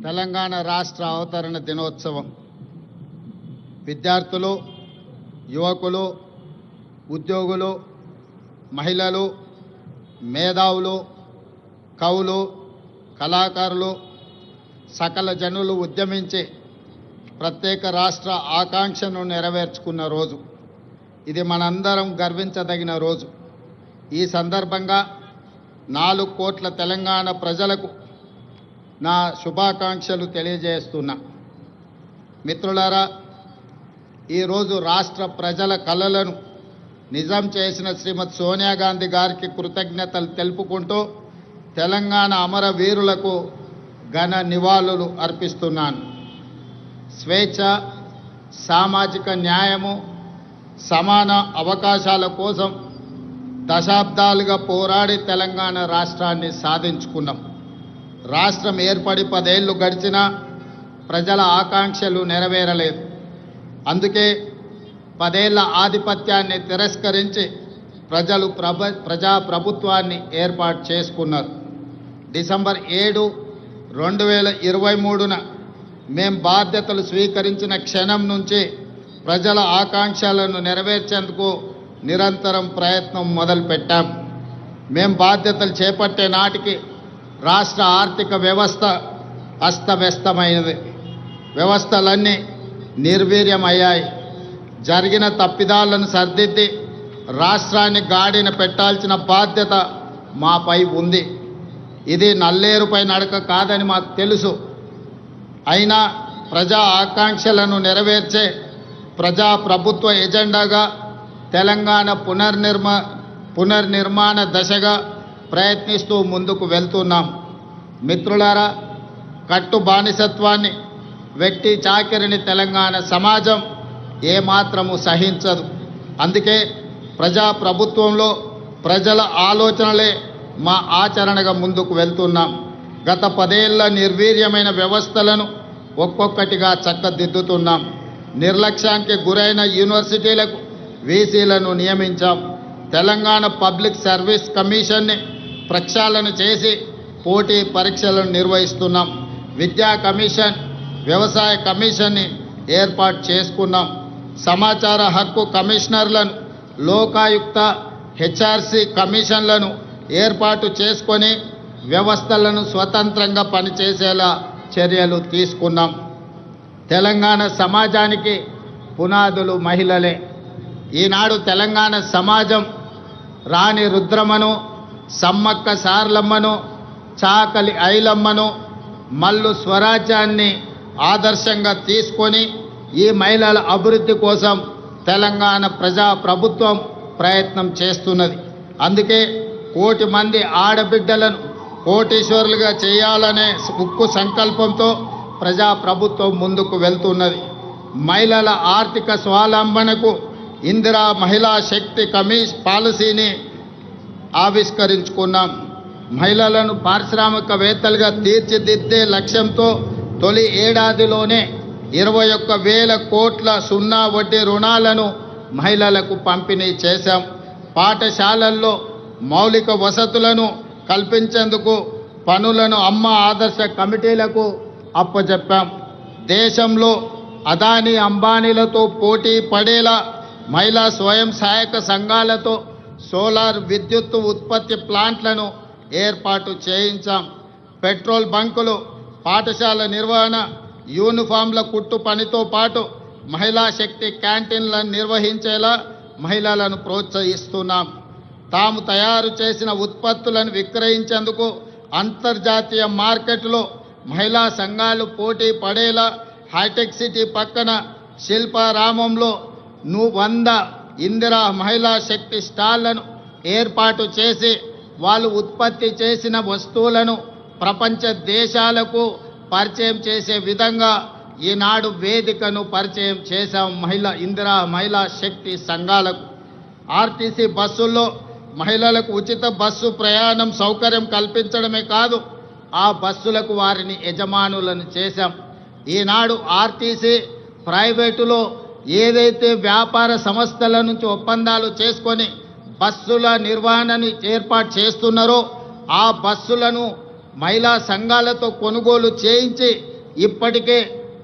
తెలంగాణ రాష్ట్ర అవతరణ దినోత్సవం విద్యార్థులు, యువకులు, ఉద్యోగులు, మహిళలు, మేధావులు, కవులు, కళాకారులు, సకల జనులు ఉద్యమించి ప్రత్యేక రాష్ట్ర ఆకాంక్షను నెరవేర్చుకున్న రోజు. ఇది మనందరం గర్వించదగిన రోజు. ఈ సందర్భంగా 4 కోట్ల తెలంగాణ ప్రజలకు నా శుభాకాంక్షలు తెలియజేస్తున్నా. మిత్రులారా, ఈరోజు రాష్ట్ర ప్రజల కలలను నిజం చేసిన శ్రీమతి సోనియా గాంధీ గారికి కృతజ్ఞతలు తెలుపుకుంటూ తెలంగాణ అమరవీరులకు ఘన నివాళులు అర్పిస్తున్నాను. స్వేచ్ఛ, సామాజిక న్యాయము, సమాన అవకాశాల కోసం దశాబ్దాలుగా పోరాడి తెలంగాణ రాష్ట్రాన్ని సాధించుకున్నాం. రాష్ట్రం ఏర్పడి 10 ఏళ్లు గడిచినా ప్రజల ఆకాంక్షలు నెరవేరలేదు. అందుకే 10 ఏళ్ల ఆధిపత్యాన్ని తిరస్కరించి ప్రజలు ప్రజాప్రభుత్వాన్ని ఏర్పాటు చేసుకున్నారు. డిసెంబర్ 7, 2023న మేం బాధ్యతలు స్వీకరించిన క్షణం నుంచి ప్రజల ఆకాంక్షలను నెరవేర్చేందుకు నిరంతరం ప్రయత్నం మొదలుపెట్టాం. మేం బాధ్యతలు చేపట్టే నాటికి రాష్ట్ర ఆర్థిక వ్యవస్థ అస్తవ్యస్తమైనది. వ్యవస్థలన్నీ నిర్వీర్యమయ్యాయి. జరిగిన తప్పిదాలను సరిదిద్ది రాష్ట్రాన్ని గాడిన పెట్టాల్సిన బాధ్యత మాపై ఉంది. ఇది నల్లేరుపై నడక కాదని మాకు తెలుసు. అయినా ప్రజా ఆకాంక్షలను నెరవేర్చే ప్రజాప్రభుత్వ ఎజెండాగా తెలంగాణ పునర్నిర్మాణ దశగా ప్రయత్నిస్తూ ముందుకు వెళ్తున్నాం. మిత్రులారా, కట్టు బానిసత్వాన్ని, వెట్టి చాకిరిని తెలంగాణ సమాజం ఏమాత్రము సహించదు. అందుకే ప్రజాప్రభుత్వంలో ప్రజల ఆలోచనలే మా ఆచరణగా ముందుకు వెళ్తున్నాం. గత 10 ఏళ్ల నిర్వీర్యమైన వ్యవస్థలను ఒక్కొక్కటిగా చక్కదిద్దుతున్నాం. నిర్లక్ష్యానికి గురైన యూనివర్సిటీలకు వీసీలను నియమించాం. తెలంగాణ పబ్లిక్ సర్వీస్ కమిషన్ని ప్రక్షాళన చేసి పోటీ పరీక్షలను నిర్వహిస్తున్నాం. విద్యా కమిషన్, వ్యవసాయ కమిషన్ని ఏర్పాటు చేసుకున్నాం. సమాచార హక్కు కమిషనర్లను, లోకాయుక్త, హెచ్ఆర్సీ కమిషన్లను ఏర్పాటు చేసుకొని వ్యవస్థలను స్వతంత్రంగా పనిచేసేలా చర్యలు తీసుకున్నాం. తెలంగాణ సమాజానికి పునాదులు మహిళలే. ఈనాడు తెలంగాణ సమాజం రాణి రుద్రమ్మను, సమ్మక్క సార్లమ్మను, చాకలి ఐలమ్మను, మల్లు స్వరాజ్యాన్ని ఆదర్శంగా తీసుకొని ఈ మహిళల అభివృద్ధి కోసం తెలంగాణ ప్రజాప్రభుత్వం ప్రయత్నం చేస్తున్నది. అందుకే 1 కోటి మంది ఆడబిడ్డలను కోటీశ్వరులుగా చేయాలనే ఉక్కు సంకల్పంతో ప్రజాప్రభుత్వం ముందుకు వెళ్తున్నది. మహిళల ఆర్థిక స్వావలంబనకు ఇందిరా మహిళా శక్తి పాలసీని ఆవిష్కరించుకున్నాం. మహిళలను పారిశ్రామికవేత్తలుగా తీర్చిదిద్దే లక్ష్యంతో తొలి ఏడాదిలోనే 21,000 కోట్ల సున్నా వడ్డీ రుణాలను మహిళలకు పంపిణీ చేశాం. పాఠశాలల్లో మౌలిక వసతులను కల్పించేందుకు పనులను అమ్మ ఆదర్శ కమిటీలకు అప్పచెప్పాం. దేశంలో అదానీ అంబానీలతో పోటీ పడేలా మహిళా స్వయం సహాయక సంఘాలతో సోలార్ విద్యుత్ ఉత్పత్తి ప్లాంట్లను ఏర్పాటు చేయించాం. పెట్రోల్ బంకులు, పాఠశాల నిర్వహణ, యూనిఫామ్ల కుట్టు పనితో పాటు మహిళా శక్తి క్యాంటీన్లను నిర్వహించేలా మహిళలను ప్రోత్సహిస్తున్నాం. తాము తయారు చేసిన ఉత్పత్తులను విక్రయించేందుకు అంతర్జాతీయ మార్కెట్లో మహిళా సంఘాలు పోటీ పడేలా హైటెక్ సిటీ పక్కన శిల్పారామంలో 100 ఇందిరా మహిళా శక్తి స్టాళ్లను ఏర్పాటు చేసి వాళ్ళు ఉత్పత్తి చేసిన వస్తువులను ప్రపంచ దేశాలకు పరిచయం చేసే విధంగా ఈనాడు వేదికను పరిచయం చేశాం. ఇందిరా మహిళా శక్తి సంఘాలకు ఆర్టీసీ బస్సుల్లో మహిళలకు ఉచిత బస్సు ప్రయాణం సౌకర్యం కల్పించడమే కాదు, ఆ బస్సులకు వారిని యజమానులను చేశాం. ఈనాడు ఆర్టీసీ ప్రైవేటులో ఏదైతే వ్యాపార సంస్థల నుంచి ఒప్పందాలు చేసుకొని బస్సుల నిర్వహణని ఏర్పాటు చేస్తున్నారో ఆ బస్సులను మహిళా సంఘాలతో కొనుగోలు చేయించి ఇప్పటికే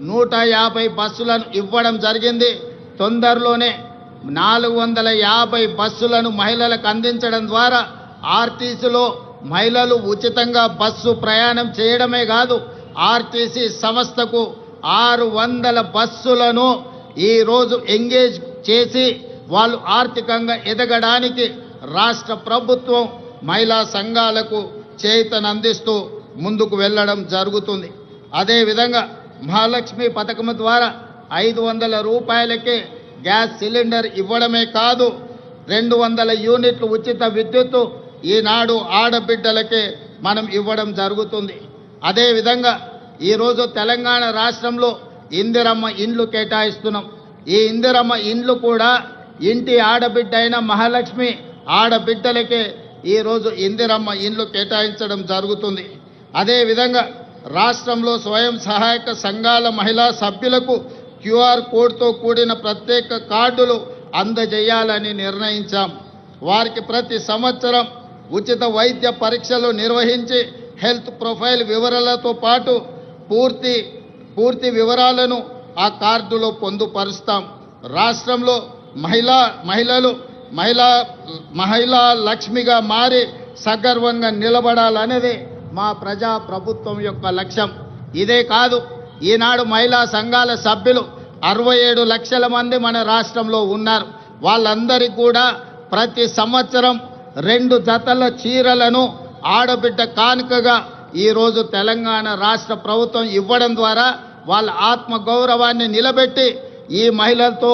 150 బస్సులను ఇవ్వడం జరిగింది. తొందరలోనే 450 బస్సులను మహిళలకు అందించడం ద్వారా ఆర్టీసీలో మహిళలు ఉచితంగా బస్సు ప్రయాణం చేయడమే కాదు, ఆర్టీసీ సంస్థకు 600 బస్సులను ఈరోజు ఎంగేజ్ చేసి వాళ్ళు ఆర్థికంగా ఎదగడానికి రాష్ట్ర ప్రభుత్వం మహిళా సంఘాలకు చేయూతనందిస్తూ ముందుకు వెళ్ళడం జరుగుతుంది. అదేవిధంగా మహాలక్ష్మి పథకం ద్వారా 500 రూపాయలకే గ్యాస్ సిలిండర్ ఇవ్వడమే కాదు, 200 యూనిట్లు ఉచిత విద్యుత్తు ఈనాడు ఆడబిడ్డలకే మనం ఇవ్వడం జరుగుతుంది. అదేవిధంగా ఈరోజు తెలంగాణ రాష్ట్రంలో ఇందిరమ్మ ఇండ్లు కేటాయిస్తున్నాం. ఈ ఇందిరమ్మ ఇండ్లు కూడా ఇంటి ఆడబిడ్డ అయిన మహాలక్ష్మి ఆడబిడ్డలకే ఈరోజు ఇందిరమ్మ ఇండ్లు కేటాయించడం జరుగుతుంది. అదేవిధంగా రాష్ట్రంలో స్వయం సహాయక సంఘాల మహిళా సభ్యులకు క్యూఆర్ కోడ్తో కూడిన ప్రత్యేక కార్డులు అందజేయాలని నిర్ణయించాం. వారికి ప్రతి సంవత్సరం ఉచిత వైద్య పరీక్షలు నిర్వహించి హెల్త్ ప్రొఫైల్ వివరాలతో పాటు పూర్తి వివరాలను ఆ కార్డులో పొందుపరుస్తాం. రాష్ట్రంలో మహిళా లక్ష్మిగా మారి సగర్వంగా నిలబడాలనేది మా ప్రజా ప్రభుత్వం యొక్క లక్ష్యం. ఇదే కాదు, ఈనాడు మహిళా సంఘాల సభ్యులు 67 లక్షల మంది మన రాష్ట్రంలో ఉన్నారు. వాళ్ళందరికీ కూడా ప్రతి సంవత్సరం 2 జతల చీరలను ఆడబిడ్డ కానుకగా ఈరోజు తెలంగాణ రాష్ట్ర ప్రభుత్వం ఇవ్వడం ద్వారా వాళ్ళ ఆత్మగౌరవాన్ని నిలబెట్టి ఈ మహిళలతో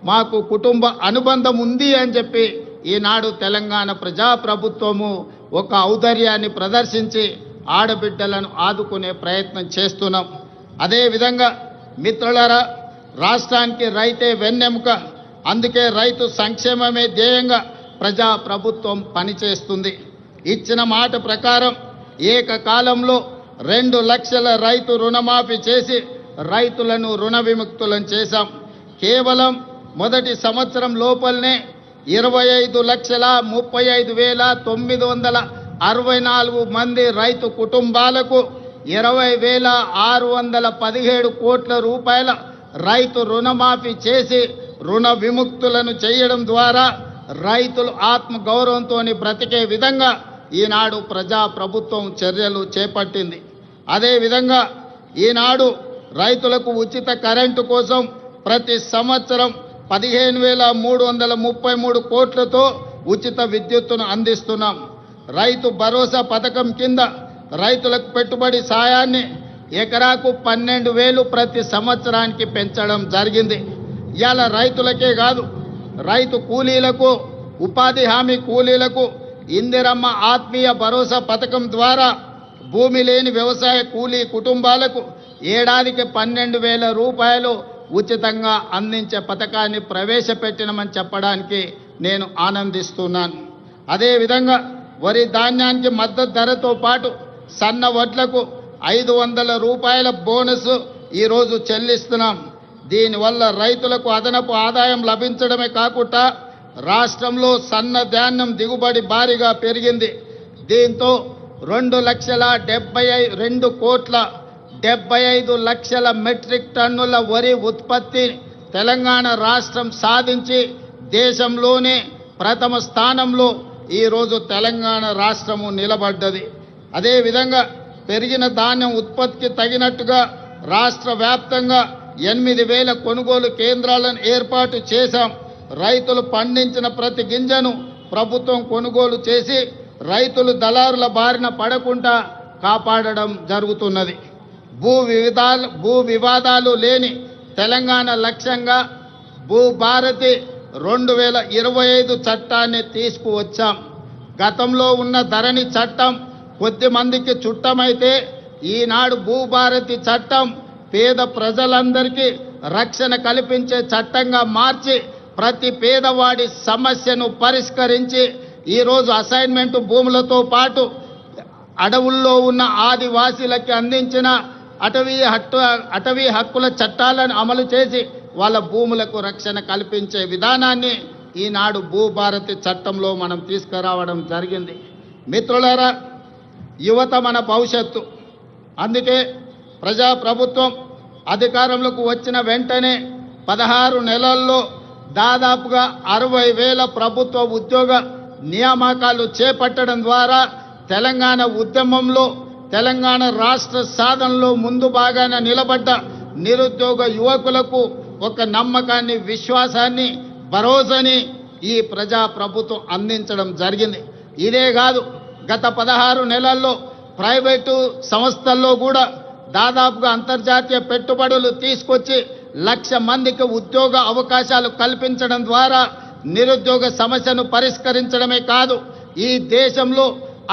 మాకు కుటుంబ అనుబంధం ఉంది అని చెప్పి ఈనాడు తెలంగాణ ప్రజాప్రభుత్వము ఒక ఔదార్యాన్ని ప్రదర్శించి ఆడబిడ్డలను ఆదుకునే ప్రయత్నం చేస్తున్నాం. అదేవిధంగా మిత్రులారా, రాష్ట్రానికి రైతే వెన్నెముక. అందుకే రైతు సంక్షేమమే ధ్యేయంగా ప్రజాప్రభుత్వం పనిచేస్తుంది. ఇచ్చిన మాట ప్రకారం ఏకకాలంలో 2 లక్షల రైతు రుణమాఫీ చేసి రైతులను రుణ విముక్తులను చేశాం. కేవలం మొదటి సంవత్సరం లోపలనే 25,35,964 మంది రైతు కుటుంబాలకు 20,617 కోట్ల రూపాయల రైతు రుణమాఫీ చేసి రుణ విముక్తులను చేయడం ద్వారా రైతులు ఆత్మగౌరవంతో బ్రతికే విధంగా ఈనాడు ప్రజాప్రభుత్వం చర్యలు చేపట్టింది. అదేవిధంగా ఈనాడు రైతులకు ఉచిత కరెంటు కోసం ప్రతి సంవత్సరం 15,333 కోట్లతో ఉచిత విద్యుత్తును అందిస్తున్నాం. రైతు భరోసా పథకం కింద రైతులకు పెట్టుబడి సాయాన్ని ఎకరాకు 12,000 ప్రతి సంవత్సరానికి పెంచడం జరిగింది. ఇవాళ రైతులకే కాదు, రైతు కూలీలకు, ఉపాధి హామీ కూలీలకు ఇందిరమ్మ ఆత్మీయ భరోసా పథకం ద్వారా భూమి లేని వ్యవసాయ కూలీ కుటుంబాలకు ఏడాదికి 12,000 రూపాయలు ఉచితంగా అందించే పథకాన్ని ప్రవేశపెట్టినమని చెప్పడానికి నేను ఆనందిస్తున్నాను. అదేవిధంగా వరి ధాన్యానికి మద్దతు ధరతో పాటు సన్న వడ్లకు 500 రూపాయల బోనస్ ఈరోజు చెల్లిస్తున్నాం. దీనివల్ల రైతులకు అదనపు ఆదాయం లభించడమే కాకుండా రాష్ట్రంలో సన్న ధాన్యం దిగుబడి భారీగా పెరిగింది. దీంతో 2,72,75 లక్షల మెట్రిక్ టన్నుల వరి ఉత్పత్తి తెలంగాణ రాష్ట్రం సాధించి దేశంలోనే ప్రథమ స్థానంలో ఈరోజు తెలంగాణ రాష్ట్రము నిలబడ్డది. అదేవిధంగా పెరిగిన ధాన్యం ఉత్పత్తికి తగినట్టుగా రాష్ట్ర వ్యాప్తంగా 8,000 కొనుగోలు కేంద్రాలను ఏర్పాటు చేశాం. రైతులు పండించిన ప్రతి గింజను ప్రభుత్వం కొనుగోలు చేసి రైతులు దళారుల బారిన పడకుండా కాపాడడం జరుగుతున్నది. భూ వివాదాలు లేని తెలంగాణ లక్ష్యంగా భూభారతి 2025 చట్టాన్ని తీసుకువచ్చాం. గతంలో ఉన్న ధరణి చట్టం కొద్ది మందికి చుట్టమైతే ఈనాడు భూభారతి చట్టం పేద ప్రజలందరికీ రక్షణ కల్పించే చట్టంగా మార్చి ప్రతి పేదవాడి సమస్యను పరిష్కరించి ఈరోజు అసైన్మెంట్ భూములతో పాటు అడవుల్లో ఉన్న ఆదివాసీలకి అందించిన అటవీ హక్కుల చట్టాలను అమలు చేసి వాళ్ళ భూములకు రక్షణ కల్పించే విధానాన్ని ఈనాడు భూభారతి చట్టంలో మనం తీసుకురావడం జరిగింది. మిత్రులారా, యువత మన భవిష్యత్తు. అందుకే ప్రజాప్రభుత్వం అధికారంలోకి వచ్చిన వెంటనే 16 నెలల్లో దాదాపుగా 60,000 ప్రభుత్వ ఉద్యోగ నియామకాలు చేపట్టడం ద్వారా తెలంగాణ ఉద్యమంలో తెలంగాణ రాష్ట్ర సాధనలో ముందు భాగాన నిలబడ్డ నిరుద్యోగ యువకులకు ఒక నమ్మకాన్ని, విశ్వాసాన్ని, భరోసాని ఈ ప్రజాప్రభుత్వం అందించడం జరిగింది. ఇదే కాదు, గత 16 నెలల్లో ప్రైవేటు సంస్థల్లో కూడా దాదాపుగా అంతర్జాతీయ పెట్టుబడులు తీసుకొచ్చి 1,00,000 మందికి ఉద్యోగ అవకాశాలు కల్పించడం ద్వారా నిరుద్యోగ సమస్యను పరిష్కరించడమే కాదు, ఈ దేశంలో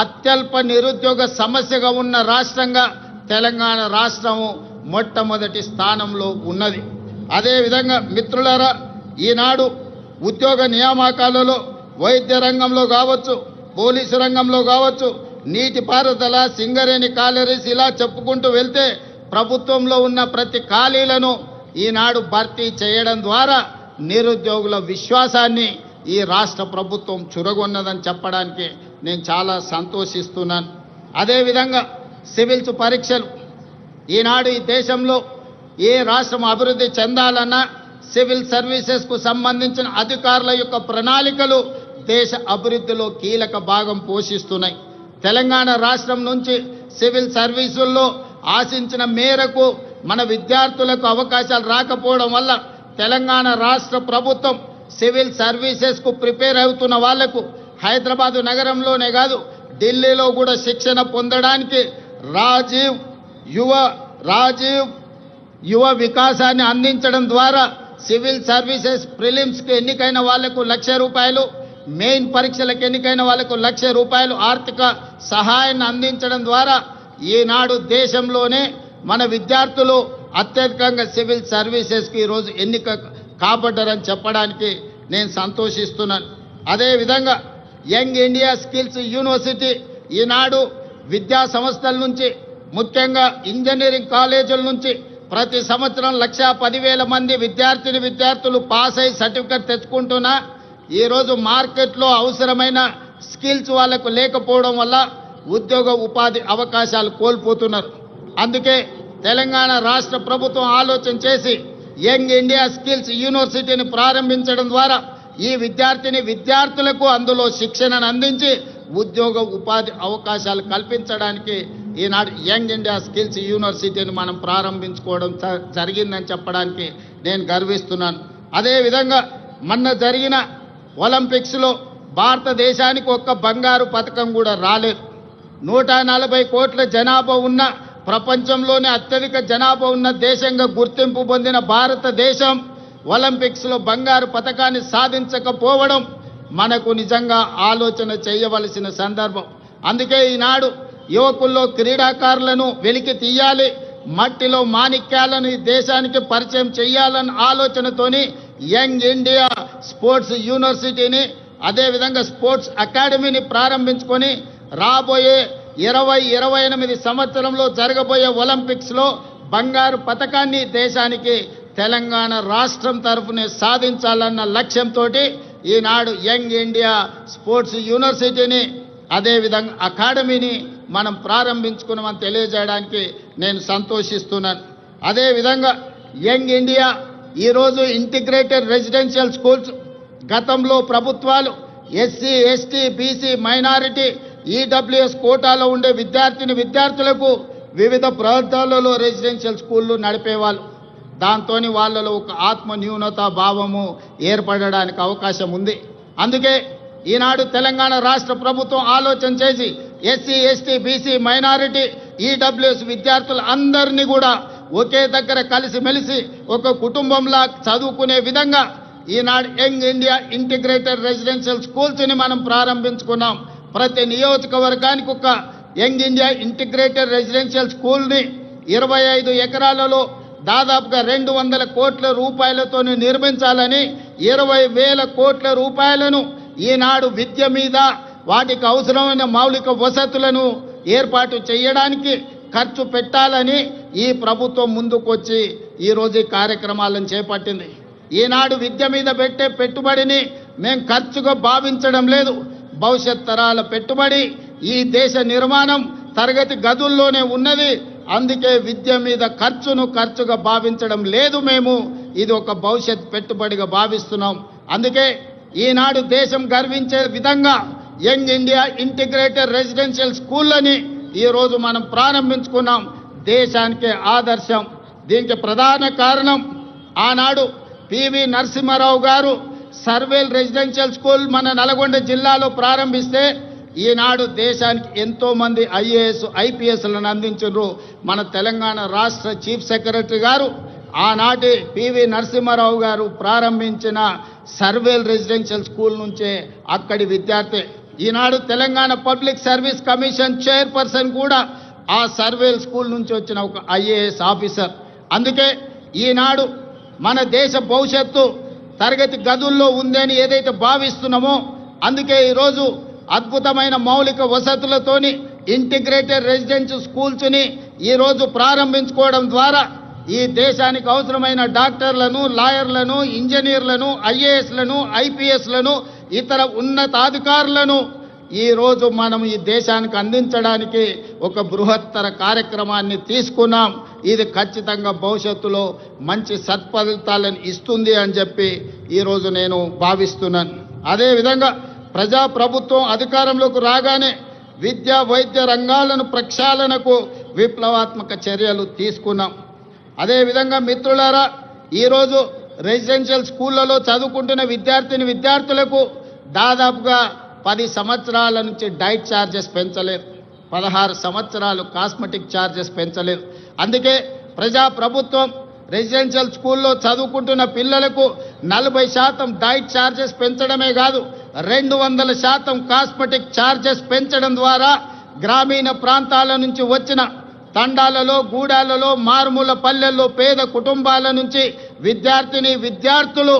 అత్యల్ప నిరుద్యోగ సమస్యగా ఉన్న రాష్ట్రంగా తెలంగాణ రాష్ట్రము మొట్టమొదటి స్థానంలో ఉన్నది. అదేవిధంగా మిత్రులారా, ఈనాడు ఉద్యోగ నియామకాలలో వైద్య రంగంలో కావచ్చు, పోలీసు రంగంలో కావచ్చు, నీటిపారుదల, సింగరేణి కాలరీస్ ఇలా చెప్పుకుంటూ వెళ్తే ప్రభుత్వంలో ఉన్న ప్రతి ఖాళీలను ఈనాడు భర్తీ చేయడం ద్వారా నిరుద్యోగుల విశ్వాసాన్ని ఈ రాష్ట్ర ప్రభుత్వం చురగొన్నదని చెప్పడానికి నేను చాలా సంతోషిస్తున్నాను. అదేవిధంగా సివిల్స్ పరీక్షలు ఈనాడు ఈ దేశంలో ఏ రాష్ట్రం అభివృద్ధి చెందాలన్నా సివిల్ సర్వీసెస్కు సంబంధించిన అధికారుల యొక్క ప్రణాళికలు దేశ అభివృద్ధిలో కీలక భాగం పోషిస్తున్నాయి. తెలంగాణ రాష్ట్రం నుంచి సివిల్ సర్వీసుల్లో ఆశించిన మేరకు మన విద్యార్థులకు అవకాశాలు రాకపోవడం వల్ల తెలంగాణ రాష్ట్ర ప్రభుత్వం సివిల్ సర్వీసెస్కు ప్రిపేర్ అవుతున్న వాళ్లకు హైదరాబాదు నగరంలోనే కాదు, ఢిల్లీలో కూడా శిక్షణ పొందడానికి రాజీవ్ యువ వికాసాన్ని అందించడం ద్వారా సివిల్ సర్వీసెస్ ప్రిలిమ్స్కి ఎన్నికైన వాళ్లకు ₹1,00,000, మెయిన్ పరీక్షలకు ఎన్నికైన వాళ్లకు ₹1,00,000 ఆర్థిక సహాయాన్ని అందించడం ద్వారా ఈనాడు దేశంలోనే మన విద్యార్థులు అత్యధికంగా సివిల్ సర్వీసెస్కి ఈరోజు ఎన్నిక కాబడ్డారని చెప్పడానికి నేను సంతోషిస్తున్నాను. అదేవిధంగా యంగ్ ఇండియా స్కిల్స్ యూనివర్సిటీ ఈనాడు విద్యా సంస్థల నుంచి, ముఖ్యంగా ఇంజనీరింగ్ కాలేజీల నుంచి ప్రతి సంవత్సరం 1,10,000 మంది విద్యార్థులు పాస్ అయి సర్టిఫికెట్ తెచ్చుకుంటున్నా ఈరోజు మార్కెట్లో అవసరమైన స్కిల్స్ వాళ్ళకు లేకపోవడం వల్ల ఉద్యోగ ఉపాధి అవకాశాలు కోల్పోతున్నారు. అందుకే తెలంగాణ రాష్ట్ర ప్రభుత్వం ఆలోచన చేసి యంగ్ ఇండియా స్కిల్స్ యూనివర్సిటీని ప్రారంభించడం ద్వారా ఈ విద్యార్థులకు అందులో శిక్షణను అందించి ఉద్యోగ ఉపాధి అవకాశాలు కల్పించడానికి ఈనాడు యంగ్ ఇండియా స్కిల్స్ యూనివర్సిటీని మనం ప్రారంభించుకోవడం జరిగిందని చెప్పడానికి నేను గర్విస్తున్నాను. అదేవిధంగా మొన్న జరిగిన ఒలింపిక్స్లో భారతదేశానికి ఒక్క బంగారు పథకం కూడా రాలేదు. 140 కోట్ల జనాభా ఉన్న ప్రపంచంలోనే అత్యధిక జనాభా ఉన్న దేశంగా గుర్తింపు పొందిన భారతదేశం ఒలింపిక్స్లో బంగారు పథకాన్ని సాధించకపోవడం మనకు నిజంగా ఆలోచన చేయవలసిన సందర్భం. అందుకే ఈనాడు యువకుల్లో క్రీడాకారులను వెలికి తీయాలి, మట్టిలో మాణిక్యాలను ఈ దేశానికి పరిచయం చేయాలన్న ఆలోచనతోని యంగ్ ఇండియా స్పోర్ట్స్ యూనివర్సిటీని, అదేవిధంగా స్పోర్ట్స్ అకాడమీని ప్రారంభించుకొని రాబోయే 2028 సంవత్సరంలో జరగబోయే ఒలింపిక్స్లో బంగారు పథకాన్ని దేశానికి తెలంగాణ రాష్ట్రం తరఫునే సాధించాలన్న లక్ష్యంతో ఈనాడు యంగ్ ఇండియా స్పోర్ట్స్ యూనివర్సిటీని, అదేవిధంగా అకాడమీని మనం ప్రారంభించుకున్నామని తెలియజేయడానికి నేను సంతోషిస్తున్నాను. అదేవిధంగా యంగ్ ఇండియా ఈరోజు ఇంటిగ్రేటెడ్ రెసిడెన్షియల్ స్కూల్స్, గతంలో ప్రభుత్వాలు SC, ST, BC, minority, EWS కోటాలో ఉండే విద్యార్థులకు వివిధ ప్రాంతాలలో రెసిడెన్షియల్ స్కూళ్ళు నడిపేవాళ్ళు. దాంతో వాళ్ళలో ఒక ఆత్మ న్యూనతా భావము ఏర్పడడానికి అవకాశం ఉంది. అందుకే ఈనాడు తెలంగాణ రాష్ట్ర ప్రభుత్వం ఆలోచన చేసి SC, ST, BC, minority, EWS విద్యార్థులు అందరినీ కూడా ఒకే దగ్గర కలిసిమెలిసి ఒక కుటుంబంలా చదువుకునే విధంగా ఈనాడు యంగ్ ఇండియా ఇంటిగ్రేటెడ్ రెసిడెన్షియల్ స్కూల్స్ని మనం ప్రారంభించుకున్నాం. ప్రతి నియోజకవర్గానికి ఒక యంగ్ ఇండియా ఇంటిగ్రేటెడ్ రెసిడెన్షియల్ స్కూల్ని 25 ఎకరాలలో దాదాపుగా 200 కోట్ల రూపాయలతో నిర్మించాలని 20,000 కోట్ల రూపాయలను ఈనాడు విద్య మీద, వాటికి అవసరమైన మౌలిక వసతులను ఏర్పాటు చేయడానికి ఖర్చు పెట్టాలని ఈ ప్రభుత్వం ముందుకొచ్చి ఈరోజు ఈ కార్యక్రమాలను చేపట్టింది. ఈనాడు విద్య మీద పెట్టే పెట్టుబడిని మేము ఖర్చుగా భావించడం లేదు. భవిష్యత్ తరాల పెట్టుబడి, ఈ దేశ నిర్మాణం తరగతి గదుల్లోనే ఉన్నది. అందుకే విద్య మీద ఖర్చుగా భావించడం లేదు. మేము ఇది ఒక భవిష్యత్ పెట్టుబడిగా భావిస్తున్నాం. అందుకే ఈనాడు దేశం గర్వించే విధంగా యంగ్ ఇండియా ఇంటిగ్రేటెడ్ రెసిడెన్షియల్ స్కూళ్ళని ఈరోజు మనం ప్రారంభించుకున్నాం. దేశానికే ఆదర్శం. దీనికి ప్రధాన కారణం ఆనాడు పివి నరసింహారావు గారు సర్వేల్ రెసిడెన్షియల్ స్కూల్ మన నల్గొండ జిల్లాలో ప్రారంభిస్తే ఈనాడు దేశానికి ఎంతో మంది ఐఏఎస్ ఐపీఎస్లను అందించారు. మన తెలంగాణ రాష్ట్ర చీఫ్ సెక్రటరీ గారు ఆనాటి పివి నరసింహారావు గారు ప్రారంభించిన సర్వేల్ రెసిడెన్షియల్ స్కూల్ నుంచే అక్కడి విద్యార్థి. ఈనాడు Telangana public service commission chairperson కూడా ఆ సర్వేల్ స్కూల్ నుంచి వచ్చిన ఒక ఐఏఎస్ ఆఫీసర్. అందుకే ఈనాడు మన దేశ భవిష్యత్తు తరగతి గదుల్లో ఉందని ఏదైతే భావిస్తున్నామో అందుకే ఈరోజు అద్భుతమైన మౌలిక వసతులతోని ఇంటిగ్రేటెడ్ రెసిడెన్షియల్ స్కూల్స్ని ఈరోజు ప్రారంభించుకోవడం ద్వారా ఈ దేశానికి అవసరమైన డాక్టర్లను, లాయర్లను, ఇంజనీర్లను, ఐఏఎస్లను, ఐపీఎస్లను, ఇతర ఉన్నతాధికారులను ఈరోజు మనం ఈ దేశానికి అందించడానికి ఒక బృహత్తర కార్యక్రమాన్ని తీసుకున్నాం. ఇది ఖచ్చితంగా భవిష్యత్తులో మంచి సత్ఫలితాలను ఇస్తుంది అని చెప్పి ఈరోజు నేను భావిస్తున్నాను. అదేవిధంగా ప్రజాప్రభుత్వం అధికారంలోకి రాగానే విద్యా వైద్య రంగాలను ప్రక్షాళనకు విప్లవాత్మక చర్యలు తీసుకున్నాం. అదేవిధంగా మిత్రులారా, ఈరోజు రెసిడెన్షియల్ స్కూళ్లలో చదువుకుంటున్న విద్యార్థులకు దాదాపుగా 10 సంవత్సరాల నుంచి డైట్ ఛార్జెస్ పెంచలేదు, 16 సంవత్సరాలు కాస్మెటిక్ ఛార్జెస్ పెంచలేదు. అందుకే ప్రజాప్రభుత్వం రెసిడెన్షియల్ స్కూల్లో చదువుకుంటున్న పిల్లలకు 40% డైట్ ఛార్జెస్ పెంచడమే కాదు 200% కాస్మెటిక్ ఛార్జెస్ పెంచడం ద్వారా గ్రామీణ ప్రాంతాల నుంచి వచ్చిన తండాలలో, గూడాలలో, మారుమూల పల్లెల్లో పేద కుటుంబాల నుంచి విద్యార్థులు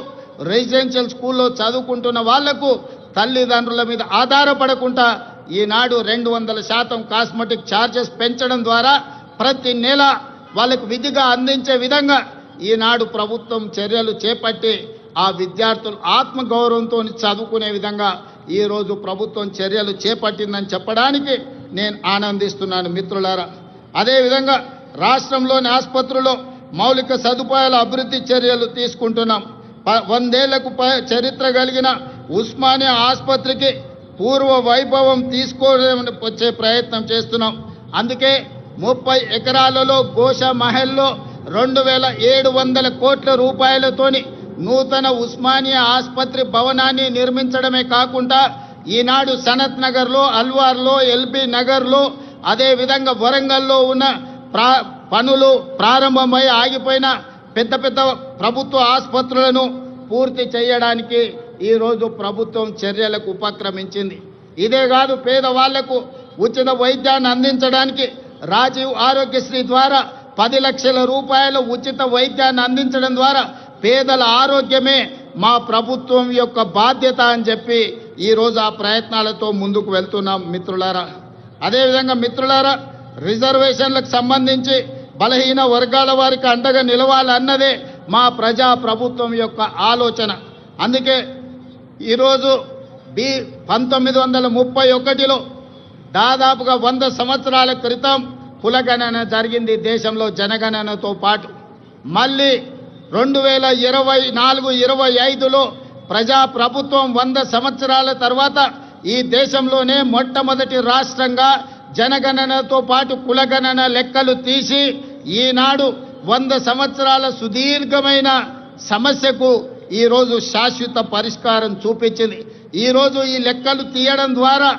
రెసిడెన్షియల్ స్కూల్లో చదువుకుంటున్న వాళ్లకు తల్లిదండ్రుల మీద ఆధారపడకుండా ఈనాడు 200% కాస్మెటిక్ ఛార్జెస్ పెంచడం ద్వారా ప్రతి నెల వాళ్ళకు విధిగా అందించే విధంగా ఈనాడు ప్రభుత్వం చర్యలు చేపట్టి ఆ విద్యార్థులు ఆత్మగౌరవంతో చదువుకునే విధంగా ఈరోజు ప్రభుత్వం చర్యలు చేపట్టిందని చెప్పడానికి నేను ఆనందిస్తున్నాను మిత్రులారా. అదేవిధంగా రాష్ట్రంలోని ఆసుపత్రుల్లో మౌలిక సదుపాయాల అభివృద్ధి చర్యలు తీసుకుంటున్నాం. 100 ఏళ్లకు చరిత్ర కలిగిన ఉస్మానియా ఆసుపత్రికి పూర్వ వైభవం వచ్చే ప్రయత్నం చేస్తున్నాం. అందుకే 30 ఎకరాలలో గోషా మహల్లో 2700 కోట్ల రూపాయలతోని నూతన ఉస్మానియా ఆసుపత్రి భవనాన్ని నిర్మించడమే కాకుండా ఈనాడు సనత్ నగర్లో, అల్వార్లో, ఎల్బీ నగర్లో, అదేవిధంగా వరంగల్లో ఉన్న పనులు ప్రారంభమై ఆగిపోయిన పెద్ద ప్రభుత్వ ఆసుపత్రులను పూర్తి చేయడానికి ఈరోజు ప్రభుత్వం చర్యలకు ఉపక్రమించింది. ఇదే కాదు, పేదవాళ్లకు ఉచిత వైద్యాన్ని అందించడానికి రాజీవ్ ఆరోగ్యశ్రీ ద్వారా 10 లక్షల రూపాయల ఉచిత వైద్యాన్ని అందించడం ద్వారా పేదల ఆరోగ్యమే మా ప్రభుత్వం యొక్క బాధ్యత అని చెప్పి ఈరోజు ఆ ప్రయత్నాలతో ముందుకు వెళ్తున్నాం మిత్రులారా. అదేవిధంగా మిత్రులారా, రిజర్వేషన్లకు సంబంధించి బలహీన వర్గాల వారికి అండగా నిలవాలన్నదే మా ప్రజా ప్రభుత్వం యొక్క ఆలోచన. అందుకే ఈరోజు 1931లో దాదాపుగా 100 సంవత్సరాల క్రితం కులగణన జరిగింది దేశంలో జనగణనతో పాటు. మళ్ళీ 2024-25లో ప్రజా ప్రభుత్వం 100 సంవత్సరాల తర్వాత ఈ దేశంలోనే మొట్టమొదటి రాష్ట్రంగా జనగణనతో పాటు కులగణన లెక్కలు తీసి ఈనాడు 100 సంవత్సరాల సుదీర్ఘమైన సమస్యకు ఈరోజు శాశ్వత పరిష్కారం చూపించింది. ఈరోజు ఈ లెక్కలు తీయడం ద్వారా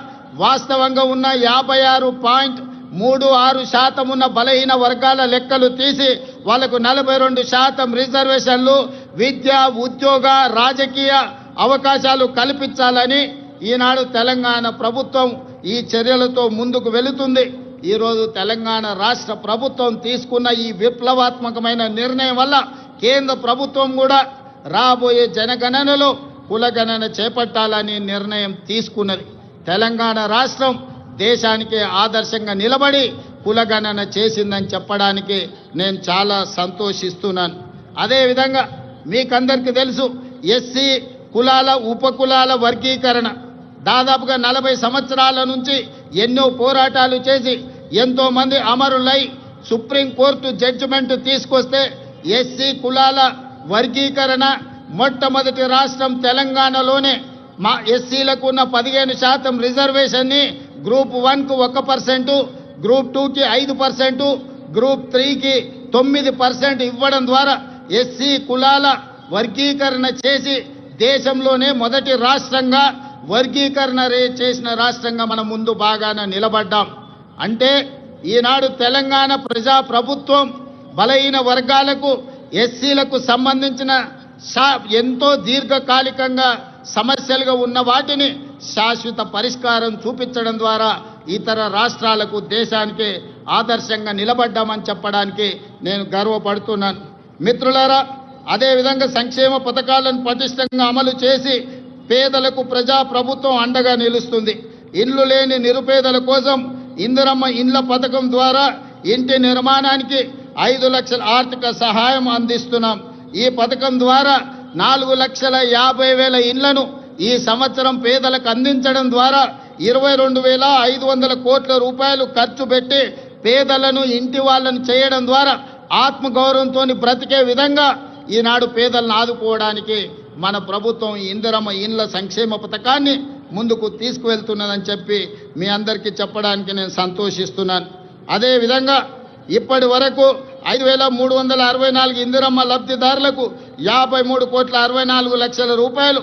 వాస్తవంగా ఉన్న 56.36% ఉన్న బలహీన వర్గాల లెక్కలు తీసి వాళ్లకు 42% రిజర్వేషన్లు, విద్య, ఉద్యోగ, రాజకీయ అవకాశాలు కల్పించాలని ఈనాడు తెలంగాణ ప్రభుత్వం ఈ చర్యలతో ముందుకు వెళుతుంది. ఈరోజు తెలంగాణ రాష్ట్ర ప్రభుత్వం తీసుకున్న ఈ విప్లవాత్మకమైన నిర్ణయం వల్ల కేంద్ర ప్రభుత్వం కూడా రాబోయే జనగణనలో కులగణన చేపట్టాలని నిర్ణయం తీసుకున్నది. తెలంగాణ రాష్ట్రం దేశానికి ఆదర్శంగా నిలబడి కులగణన చేసిందని చెప్పడానికి నేను చాలా సంతోషిస్తున్నాను. అదేవిధంగా మీకందరికీ తెలుసు, ఎస్సీ కులాల ఉపకులాల వర్గీకరణ దాదాపుగా 40 సంవత్సరాల నుంచి ఎన్నో పోరాటాలు చేసి ఎంతోమంది అమరులై సుప్రీంకోర్టు జడ్జిమెంట్ తీసుకొస్తే ఎస్సీ కులాల వర్గీకరణ మొట్టమొదటి రాష్ట్రం తెలంగాణలోనే మా ఎస్సీలకు ఉన్న 15% రిజర్వేషన్ని గ్రూప్ 1కు 1%, గ్రూప్ 2కి 5%, గ్రూప్ 3కి 9% ఇవ్వడం ద్వారా ఎస్సీ కులాల వర్గీకరణ చేసి దేశంలోనే మొదటి రాష్ట్రంగా వర్గీకరణ చేసిన రాష్ట్రంగా మనం ముందు బాగాన నిలబడ్డాం. అంటే ఈనాడు తెలంగాణ ప్రజా ప్రభుత్వం బలహీన వర్గాలకు ఎస్సీలకు సంబంధించిన ఎంతో దీర్ఘకాలికంగా సమస్యలుగా ఉన్న వాటిని శాశ్వత పరిష్కారం చూపించడం ద్వారా ఇతర రాష్ట్రాలకు దేశానికి ఆదర్శంగా నిలబడ్డామని చెప్పడానికి నేను గర్వపడుతున్నాను. మిత్రులారా, అదేవిధంగా సంక్షేమ పథకాలను పటిష్టంగా అమలు చేసి పేదలకు ప్రజా ప్రభుత్వం అండగా నిలుస్తుంది. ఇల్లు లేని నిరుపేదల కోసం ఇందిరమ్మ ఇండ్ల పథకం ద్వారా ఇంటి నిర్మాణానికి 5 లక్షల ఆర్థిక సహాయం అందిస్తున్నాం. ఈ పథకం ద్వారా 4,50,000 ఇళ్లను ఈ సంవత్సరం పేదలకు అందించడం ద్వారా 22,500 కోట్ల రూపాయలు ఖర్చు పెట్టి పేదలను ఇంటి వాళ్ళను చేయడం ద్వారా ఆత్మగౌరవంతో బ్రతికే విధంగా ఈనాడు పేదలను ఆదుకోవడానికి మన ప్రభుత్వం ఇందిరమ్మ ఇండ్ల సంక్షేమ పథకాన్ని ముందుకు తీసుకువెళ్తున్నదని చెప్పి మీ అందరికీ చెప్పడానికి నేను సంతోషిస్తున్నాను. అదేవిధంగా ఇప్పటి వరకు 5,364 ఇందిరమ్మ లబ్ధిదారులకు 53,64,00,000 రూపాయలు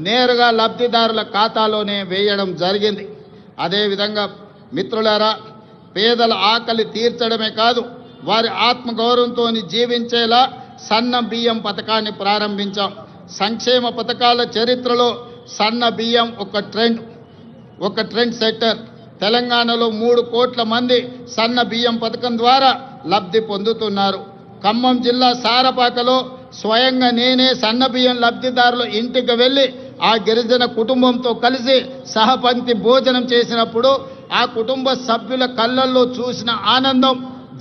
నేరుగా లబ్ధిదారుల ఖాతాలోనే వేయడం జరిగింది. అదేవిధంగా మిత్రులారా, పేదల ఆకలి తీర్చడమే కాదు, వారి ఆత్మగౌరవంతో జీవించేలా సన్న బియ్యం పథకాన్ని ప్రారంభించాం. సంక్షేమ పథకాల చరిత్రలో సన్న బియ్యం ఒక ట్రెండ్ సెట్టర్. తెలంగాణలో 3 కోట్ల మంది సన్న బియ్యం పథకం ద్వారా లబ్ధి పొందుతున్నారు. ఖమ్మం జిల్లా సారపాకలో స్వయంగా నేనే సన్న బియ్యం లబ్ధిదారుల ఇంటికి వెళ్ళి ఆ గిరిజన కుటుంబంతో కలిసి సహపంక్తి భోజనం చేసినప్పుడు ఆ కుటుంబ సభ్యుల కళ్ళల్లో చూసిన ఆనందం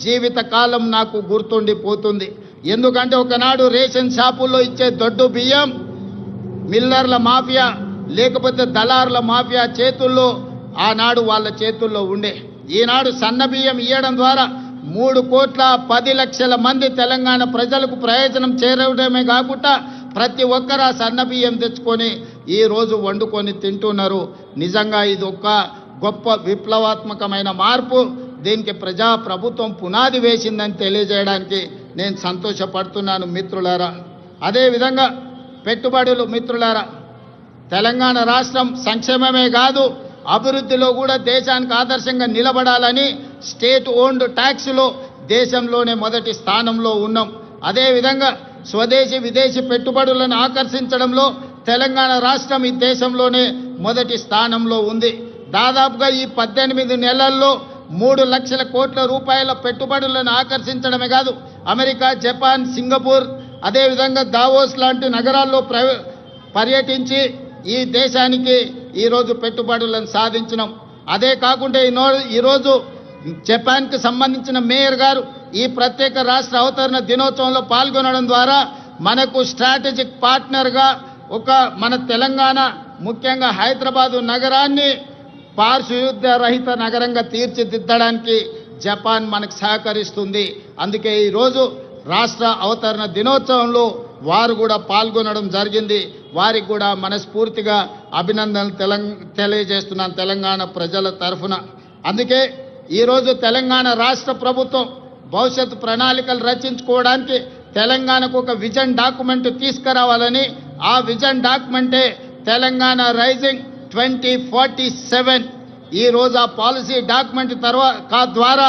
జీవితకాలం నాకు గుర్తుండిపోతుంది. ఎందుకంటే ఒకనాడు రేషన్ షాపుల్లో ఇచ్చే దొడ్డు బియ్యం మిల్లర్ల మాఫియా లేకపోతే దళారుల మాఫియా చేతుల్లో ఆనాడు వాళ్ళ చేతుల్లో ఉండే. ఈనాడు సన్న బియ్యం ఇవ్వడం ద్వారా 3,10,00,000 మంది తెలంగాణ ప్రజలకు ప్రయోజనం చేరడమే కాకుండా ప్రతి ఒక్కరు ఆ సన్న బియ్యం తెచ్చుకొని ఈరోజు వండుకొని తింటున్నారు. నిజంగా ఇది ఒక గొప్ప విప్లవాత్మకమైన మార్పు. దీనికి ప్రజా ప్రభుత్వం పునాది వేసిందని తెలియజేయడానికి నేను సంతోషపడుతున్నాను మిత్రులారా. అదేవిధంగా పెట్టుబడులు మిత్రులారా, తెలంగాణ రాష్ట్రం సంక్షేమమే కాదు అభివృద్ధిలో కూడా దేశానికి ఆదర్శంగా నిలబడాలని స్టేట్ ఓన్డ్ ట్యాక్స్లో దేశంలోనే మొదటి స్థానంలో ఉన్నాం. అదేవిధంగా స్వదేశీ విదేశీ పెట్టుబడులను ఆకర్షించడంలో తెలంగాణ రాష్ట్రం ఈ దేశంలోనే మొదటి స్థానంలో ఉంది. దాదాపుగా ఈ 18 నెలల్లో 3 లక్షల కోట్ల రూపాయల పెట్టుబడులను ఆకర్షించడమే కాదు, అమెరికా, జపాన్, సింగపూర్, అదేవిధంగా దావోస్ లాంటి నగరాల్లో పర్యటించి ఈ దేశానికి ఈరోజు పెట్టుబడులను సాధించినాం. అదే కాకుండా ఈరోజు జపాన్కి సంబంధించిన మేయర్ గారు ఈ ప్రత్యేక రాష్ట్ర అవతరణ దినోత్సవంలో పాల్గొనడం ద్వారా మనకు స్ట్రాటజిక్ పార్ట్నర్గా మన తెలంగాణ ముఖ్యంగా హైదరాబాదు నగరాన్ని పారిశుద్ధ్య రహిత నగరంగా తీర్చిదిద్దడానికి జపాన్ మనకు సహకరిస్తుంది. అందుకే ఈరోజు రాష్ట్ర అవతరణ దినోత్సవంలో వారు కూడా పాల్గొనడం జరిగింది. వారికి కూడా మనస్ఫూర్తిగా అభినందనలు తెలియజేస్తున్నాను తెలంగాణ ప్రజల తరఫున. అందుకే ఈరోజు తెలంగాణ రాష్ట్ర ప్రభుత్వం భవిష్యత్తు ప్రణాళికలు రచించుకోవడానికి తెలంగాణకు ఒక విజన్ డాక్యుమెంట్ తీసుకురావాలని, ఆ విజన్ డాక్యుమెంటే తెలంగాణ రైజింగ్ 2047. ఈరోజు ఆ పాలసీ డాక్యుమెంట్ ద్వారా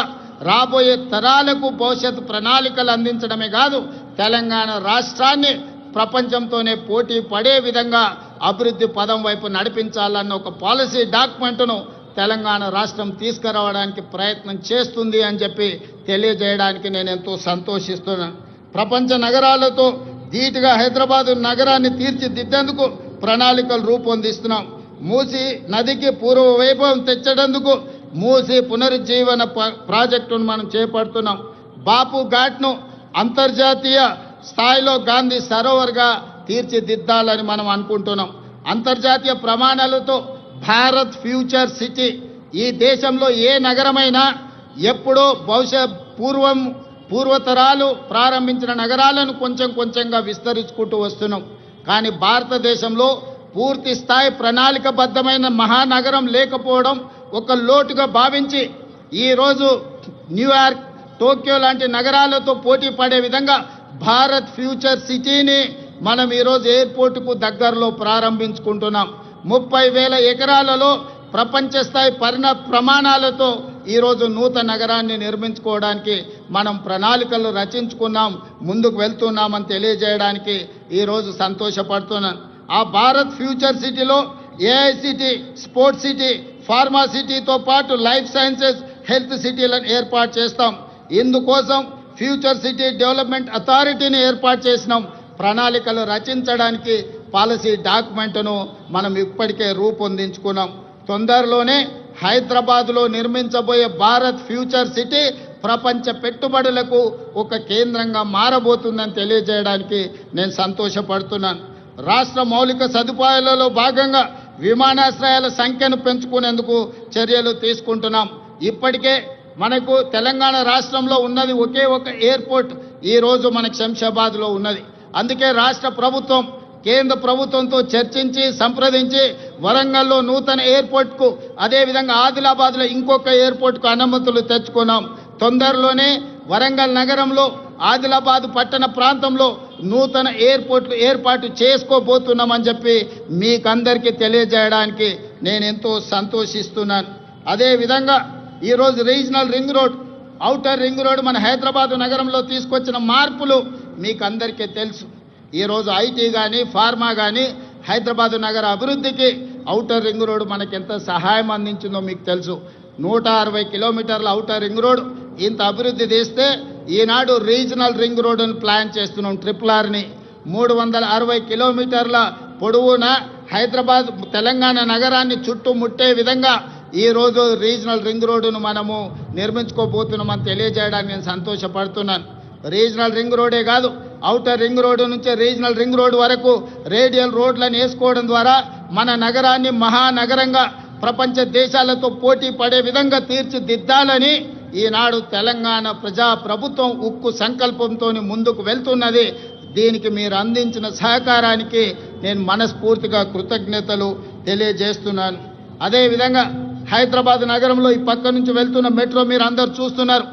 రాబోయే తరాలకు భవిష్యత్తు ప్రణాళికలు అందించడమే కాదు, తెలంగాణ రాష్ట్రాన్ని ప్రపంచంతోనే పోటీ పడే విధంగా అభివృద్ధి పదం వైపు నడిపించాలన్న ఒక పాలసీ డాక్యుమెంట్ను తెలంగాణ రాష్ట్రం తీసుకురావడానికి ప్రయత్నం చేస్తుంది అని చెప్పి తెలియజేయడానికి నేను ఎంతో సంతోషిస్తున్నాను. ప్రపంచ నగరాలతో ధీటుగా హైదరాబాదు నగరాన్ని తీర్చిదిద్దేందుకు ప్రణాళికలు రూపొందిస్తున్నాం. మూసీ నదికి పూర్వ వైభవం తెచ్చేందుకు మూసీ పునరుజ్జీవన ప్రాజెక్టును మనం చేపడుతున్నాం. బాపు ఘాట్ను అంతర్జాతీయ స్థాయిలో గాంధీ సరోవర్గా తీర్చిదిద్దాలని మనం అనుకుంటున్నాం. అంతర్జాతీయ ప్రమాణాలతో భారత్ ఫ్యూచర్ సిటీ, ఈ దేశంలో ఏ నగరమైనా ఎప్పుడో బహుశా పూర్వతరాలు ప్రారంభించిన నగరాలను కొంచెం కొంచెంగా విస్తరించుకుంటూ వస్తున్నాం. కానీ భారతదేశంలో పూర్తి స్థాయి ప్రణాళికబద్ధమైన మహానగరం లేకపోవడం ఒక లోటుగా భావించి ఈరోజు న్యూయార్క్, టోక్యో లాంటి నగరాలతో పోటీ పడే విధంగా భారత్ ఫ్యూచర్ సిటీని మనం ఈరోజు ఎయిర్పోర్టుకు దగ్గరలో ప్రారంభించుకుంటున్నాం. 30,000 ఎకరాలలో ప్రపంచ స్థాయి ప్రమాణాలతో ఈరోజు నూతన నగరాన్ని నిర్మించుకోవడానికి మనం ప్రణాళికలు రచించుకున్నాం, ముందుకు వెళ్తున్నామని తెలియజేయడానికి ఈరోజు సంతోషపడుతున్నాను. ఆ భారత్ ఫ్యూచర్ సిటీలో ఏఐసిటీ, స్పోర్ట్స్ సిటీ, ఫార్మా సిటీతో పాటు లైఫ్ సైన్సెస్, హెల్త్ సిటీలను ఏర్పాటు చేస్తాం. ఇందుకోసం ఫ్యూచర్ సిటీ డెవలప్మెంట్ అథారిటీని ఏర్పాటు చేసినాం. ప్రణాళికలు రచించడానికి పాలసీ డాక్యుమెంట్ను మనం ఇప్పటికే రూపొందించుకున్నాం. తొందరలోనే హైదరాబాద్లో నిర్మించబోయే భారత్ ఫ్యూచర్ సిటీ ప్రపంచ పెట్టుబడులకు ఒక కేంద్రంగా మారబోతుందని తెలియజేయడానికి నేను సంతోషపడుతున్నాను. రాష్ట్ర మౌలిక సదుపాయాలలో భాగంగా విమానాశ్రయాల సంఖ్యను పెంచుకునేందుకు చర్యలు తీసుకుంటున్నాం. ఇప్పటికే మనకు తెలంగాణ రాష్ట్రంలో ఉన్నది ఒకే ఒక ఎయిర్పోర్ట్ ఈరోజు మనకు శంషాబాద్లో ఉన్నది. అందుకే రాష్ట్ర ప్రభుత్వం కేంద్ర ప్రభుత్వంతో చర్చించి సంప్రదించి వరంగల్లో నూతన ఎయిర్పోర్ట్కు, అదేవిధంగా ఆదిలాబాద్లో ఇంకొక ఎయిర్పోర్ట్కు అనుమతులు తెచ్చుకున్నాం. తొందరలోనే వరంగల్ నగరంలో, ఆదిలాబాద్ పట్టణ ప్రాంతంలో నూతన ఎయిర్పోర్ట్లు ఏర్పాటు చేసుకోబోతున్నామని చెప్పి మీకందరికీ తెలియజేయడానికి నేను ఎంతో సంతోషిస్తున్నాను. అదేవిధంగా ఈరోజు regional ring road, outer ring road మన హైదరాబాద్ నగరంలో తీసుకొచ్చిన మార్పులు మీకు అందరికీ తెలుసు. ఈరోజు ఐటీ కానీ, ఫార్మా కానీ హైదరాబాద్ నగర అభివృద్ధికి ఔటర్ రింగ్ రోడ్ మనకి ఎంత సహాయం అందించిందో మీకు తెలుసు. 160 కిలోమీటర్ల ఔటర్ రింగ్ రోడ్ ఇంత అభివృద్ధి చేస్తే ఈనాడు రీజనల్ రింగ్ రోడ్డును ప్లాన్ చేస్తున్నాం. RRRని 360 కిలోమీటర్ల పొడవున హైదరాబాద్ తెలంగాణ నగరాన్ని చుట్టుముట్టే విధంగా ఈరోజు రీజనల్ రింగ్ రోడ్డును మనము నిర్మించుకోబోతున్నామని తెలియజేయడానికి నేను సంతోషపడుతున్నాను. రీజనల్ రింగ్ రోడే కాదు, ఔటర్ రింగ్ రోడ్డు నుంచి రీజనల్ రింగ్ రోడ్డు వరకు రేడియల్ రోడ్లను వేసుకోవడం ద్వారా మన నగరాన్ని మహానగరంగా ప్రపంచ దేశాలతో పోటీ పడే విధంగా తీర్చిదిద్దాలని ఈనాడు తెలంగాణ ప్రభుత్వం ఉక్కు సంకల్పంతో ముందుకు వెళ్తున్నది. దీనికి మీరు అందించిన సహకారానికి నేను మనస్ఫూర్తిగా కృతజ్ఞతలు తెలియజేస్తున్నాను. అదేవిధంగా హైదరాబాద్ నగరంలో ఈ పక్క నుంచి వెళ్తున్న మెట్రో మీరు అందరూ చూస్తున్నారు.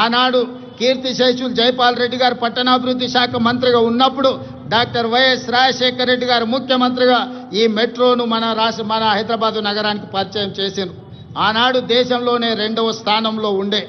ఆనాడు కీర్తిశేషులు జైపాల్ రెడ్డి గారు పట్టణాభివృద్ధి శాఖ మంత్రిగా ఉన్నప్పుడు డాక్టర్ వైఎస్ రాజశేఖర రెడ్డి గారు ముఖ్యమంత్రిగా ఈ మెట్రోను మన హైదరాబాద్ నగరానికి పరిచయం చేసిండ్రు. ఆనాడు దేశంలోనే 2వ స్థానంలో ఉండే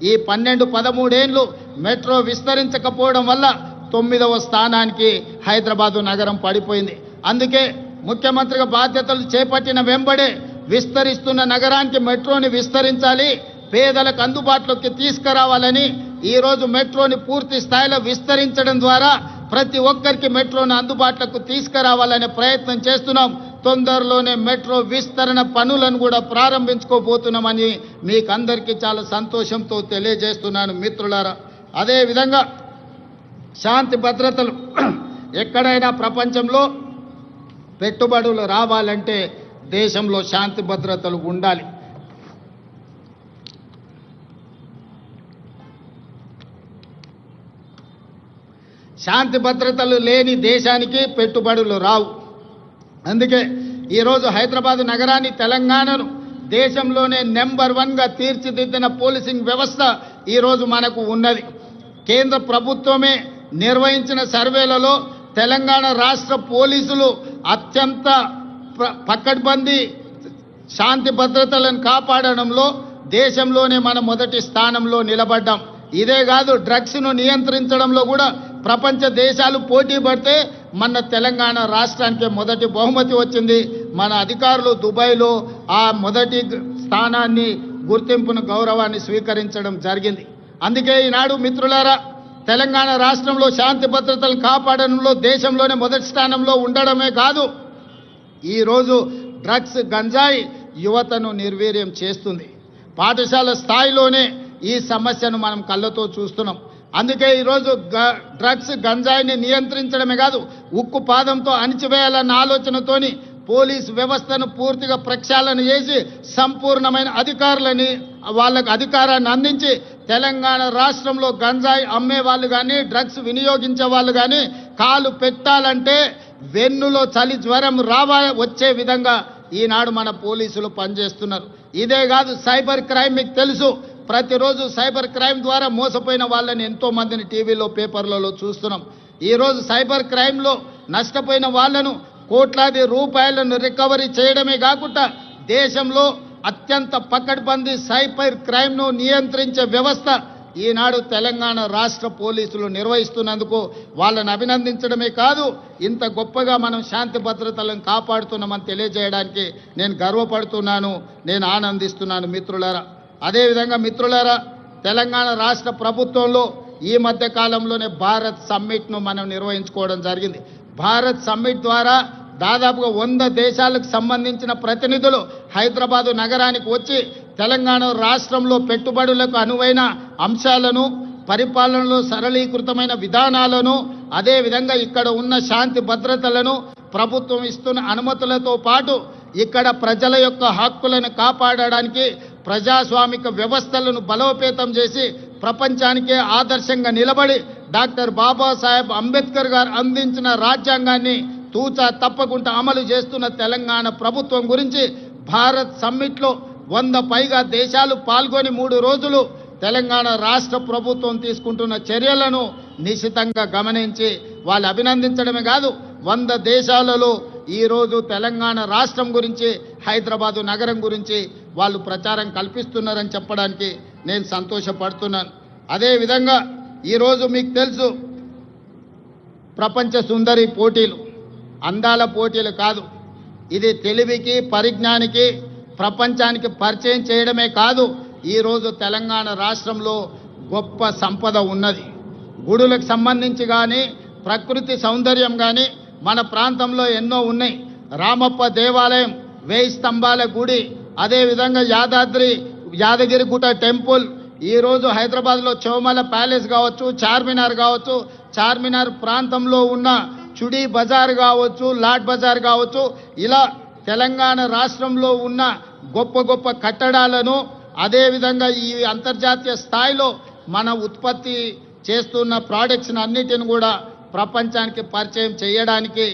ఈ 12-13 ఏళ్ళు మెట్రో విస్తరించకపోవడం వల్ల 9వ స్థానానికి హైదరాబాదు నగరం పడిపోయింది. అందుకే ముఖ్యమంత్రిగా బాధ్యతలు చేపట్టిన వెంబడే విస్తరిస్తున్న నగరానికి మెట్రోని విస్తరించాలి, పేదలకు అందుబాటులోకి తీసుకురావాలని ఈరోజు మెట్రోని పూర్తి స్థాయిలో విస్తరించడం ద్వారా ప్రతి ఒక్కరికి మెట్రోని అందుబాటులోకి తీసుకురావాలనే ప్రయత్నం చేస్తున్నాం. తొందరలోనే మెట్రో విస్తరణ పనులను కూడా ప్రారంభించుకోబోతున్నామని మీకు అందరికీ చాలా సంతోషంతో తెలియజేస్తున్నాను మిత్రులారా. అదేవిధంగా శాంతి భద్రతలు ఎక్కడైనా ప్రపంచంలో పెట్టుబడులు రావాలంటే దేశంలో శాంతి భద్రతలు ఉండాలి. శాంతి భద్రతలు లేని దేశానికి పెట్టుబడులు రావు. అందుకే ఈరోజు హైదరాబాద్ నగరాన్ని, తెలంగాణను దేశంలోనే నెంబర్ 1గా తీర్చిదిద్దిన పోలీసింగ్ వ్యవస్థ ఈరోజు మనకు ఉన్నది. కేంద్ర ప్రభుత్వమే నిర్వహించిన సర్వేలలో తెలంగాణ రాష్ట్ర పోలీసులు అత్యంత పకడ్బందీ శాంతి భద్రతలను కాపాడడంలో దేశంలోనే మన మొదటి స్థానంలో నిలబడ్డాం. ఇదే కాదు, డ్రగ్స్ను నియంత్రించడంలో కూడా ప్రపంచ దేశాలు పోటీ పడితే మన తెలంగాణ రాష్ట్రానికి మొదటి బహుమతి వచ్చింది. మన అధికారులు దుబాయ్లో ఆ మొదటి స్థానాన్ని, గుర్తింపును, గౌరవాన్ని స్వీకరించడం జరిగింది. అందుకే ఈనాడు మిత్రులారా, తెలంగాణ రాష్ట్రంలో శాంతి భద్రతలు కాపాడడంలో దేశంలోనే మొదటి స్థానంలో ఉండడమే కాదు, ఈరోజు డ్రగ్స్, గంజాయి యువతను నిర్వీర్యం చేస్తుంది. పాఠశాల స్థాయిలోనే ఈ సమస్యను మనం కళ్ళతో చూస్తున్నాం. అందుకే ఈరోజు డ్రగ్స్, గంజాయిని నియంత్రించడమే కాదు, ఉక్కు పాదంతో అణిచివేయాలన్న ఆలోచనతోని పోలీసు వ్యవస్థను పూర్తిగా ప్రక్షాళన చేసి సంపూర్ణమైన అధికారులని వాళ్ళకు అధికారాన్ని అందించి తెలంగాణ రాష్ట్రంలో గంజాయి అమ్మే వాళ్ళు కానీ డ్రగ్స్ వినియోగించే వాళ్ళు కానీ కాలు పెట్టాలంటే వెన్నులో చలి జ్వరం వచ్చే విధంగా ఈనాడు మన పోలీసులు పనిచేస్తున్నారు. ఇదే కాదు, సైబర్ క్రైమ్ మీకు తెలుసు. ప్రతిరోజు సైబర్ క్రైమ్ ద్వారా మోసపోయిన వాళ్ళని ఎంతో మందిని టీవీలో పేపర్లలో చూస్తున్నాం. ఈరోజు సైబర్ క్రైమ్లో నష్టపోయిన వాళ్లను కోట్లాది రూపాయలను రికవరీ చేయడమే కాకుండా దేశంలో అత్యంత పకడ్బందీ సైబర్ క్రైమ్ను నియంత్రించే వ్యవస్థ ఈనాడు తెలంగాణ రాష్ట్ర పోలీసులు నిర్వహిస్తున్నందుకు వాళ్ళని అభినందించడమే కాదు, ఇంత గొప్పగా మనం శాంతి భద్రతలను కాపాడుతున్నామని తెలియజేయడానికి నేను గర్వపడుతున్నాను, నేను ఆనందిస్తున్నాను మిత్రులారా. అదేవిధంగా మిత్రులారా, తెలంగాణ రాష్ట్ర ప్రభుత్వంలో ఈ మధ్య కాలంలోనే భారత్ సమ్మిట్ను మనం నిర్వహించుకోవడం జరిగింది. భారత్ సమ్మిట్ ద్వారా దాదాపుగా 100 దేశాలకు సంబంధించిన ప్రతినిధులు హైదరాబాదు నగరానికి వచ్చి తెలంగాణ రాష్ట్రంలో పెట్టుబడులకు అనువైన అంశాలను, పరిపాలనలో సరళీకృతమైన విధానాలను, అదేవిధంగా ఇక్కడ ఉన్న శాంతి భద్రతలను, ప్రభుత్వం ఇస్తున్న అనుమతులతో పాటు ఇక్కడ ప్రజల యొక్క హక్కులను కాపాడడానికి ప్రజాస్వామిక వ్యవస్థలను బలోపేతం చేసి ప్రపంచానికే ఆదర్శంగా నిలబడి డాక్టర్ బాబాసాహెబ్ అంబేద్కర్ గారు అందించిన రాజ్యాంగాన్ని తూచా తప్పకుండా అమలు చేస్తున్న తెలంగాణ ప్రభుత్వం గురించి భారత్ సమ్మిట్లో 100 పైగా దేశాలు పాల్గొని 3 రోజులు తెలంగాణ రాష్ట్ర ప్రభుత్వం తీసుకుంటున్న చర్యలను నిశితంగా గమనించి వాళ్ళు అభినందించడమే కాదు, 100 దేశాలలో ఈరోజు తెలంగాణ రాష్ట్రం గురించి, హైదరాబాదు నగరం గురించి వాళ్ళు ప్రచారం కల్పిస్తున్నారని చెప్పడానికి నేను సంతోషపడుతున్నాను. అదేవిధంగా ఈరోజు మీకు తెలుసు, ప్రపంచ సుందరి పోటీలు అందాల పోటీలు కాదు, ఇది తెలివికి పరిజ్ఞానికి ప్రపంచానికి పరిచయం చేయడమే కాదు, ఈరోజు తెలంగాణ రాష్ట్రంలో గొప్ప సంపద ఉన్నది. గుడులకు సంబంధించి కానీ, ప్రకృతి సౌందర్యం కానీ మన ప్రాంతంలో ఎన్నో ఉన్నాయి. రామప్ప దేవాలయం, 1000 స్తంభాల గుడి, అదేవిధంగా యాదగిరిగుట్ట టెంపుల్, ఈరోజు హైదరాబాద్లో చౌమల ప్యాలెస్ కావచ్చు, చార్మినార్ కావచ్చు, చార్మినార్ ప్రాంతంలో ఉన్న చుడీ బజార్ కావచ్చు, లాడ్ బజార్ కావచ్చు, ఇలా తెలంగాణ రాష్ట్రంలో ఉన్న గొప్ప గొప్ప కట్టడాలను, అదేవిధంగా ఈ అంతర్జాతీయ స్థాయిలో మన ఉత్పత్తి చేస్తున్న ప్రోడక్ట్స్ని అన్నిటిని కూడా ప్రపంచానికి పరిచయం చేయడానికి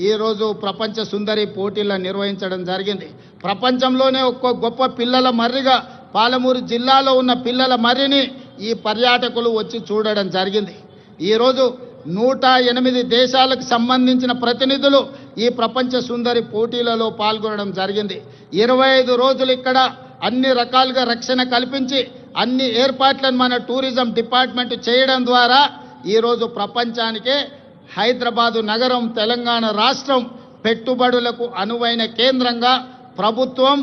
ఈరోజు ప్రపంచ సుందరి పోటీలను నిర్వహించడం జరిగింది. ప్రపంచంలోనే ఒక్క గొప్ప పిల్లల మర్రిగా పాలమూరు జిల్లాలో ఉన్న పిల్లల మర్రిని ఈ పర్యాటకులు వచ్చి చూడడం జరిగింది. ఈరోజు 108 దేశాలకు సంబంధించిన ప్రతినిధులు ఈ ప్రపంచ సుందరి పోటీలలో పాల్గొనడం జరిగింది. 25 రోజులు ఇక్కడ అన్ని రకాలుగా రక్షణ కల్పించి అన్ని ఏర్పాట్లను మన టూరిజం డిపార్ట్మెంట్ చేయడం ద్వారా ఈరోజు ప్రపంచానికే హైదరాబాదు నగరం, తెలంగాణ రాష్ట్రం పెట్టుబడులకు అనువైన కేంద్రంగా ప్రభుత్వం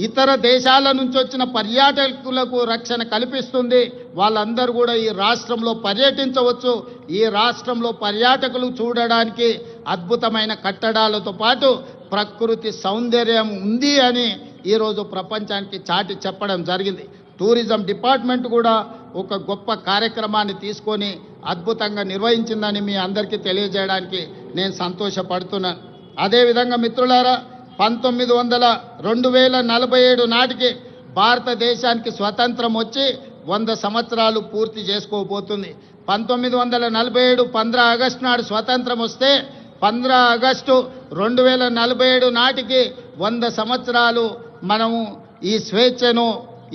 ఇతర దేశాల నుంచి వచ్చిన పర్యాటకులకు రక్షణ కల్పిస్తుంది. వాళ్ళందరూ కూడా ఈ రాష్ట్రంలో పర్యటించవచ్చు. ఈ రాష్ట్రంలో పర్యాటకులు చూడడానికి అద్భుతమైన కట్టడాలతో పాటు ప్రకృతి సౌందర్యం ఉంది అని ఈరోజు ప్రపంచానికి చాటి చెప్పడం జరిగింది. టూరిజం డిపార్ట్మెంట్ కూడా ఒక గొప్ప కార్యక్రమాన్ని తీసుకొని అద్భుతంగా నిర్వహించిందని మీ అందరికీ తెలియజేయడానికి నేను సంతోషపడుతున్నాను. అదేవిధంగా మిత్రులారా, 2047 నాటికి భారతదేశానికి స్వతంత్రం వచ్చి 100 సంవత్సరాలు పూర్తి చేసుకోబోతుంది. 1947 15 ఆగస్టు నాడు స్వతంత్రం వస్తే 15 ఆగస్టు 2047 నాటికి 100 సంవత్సరాలు మనము ఈ స్వేచ్ఛను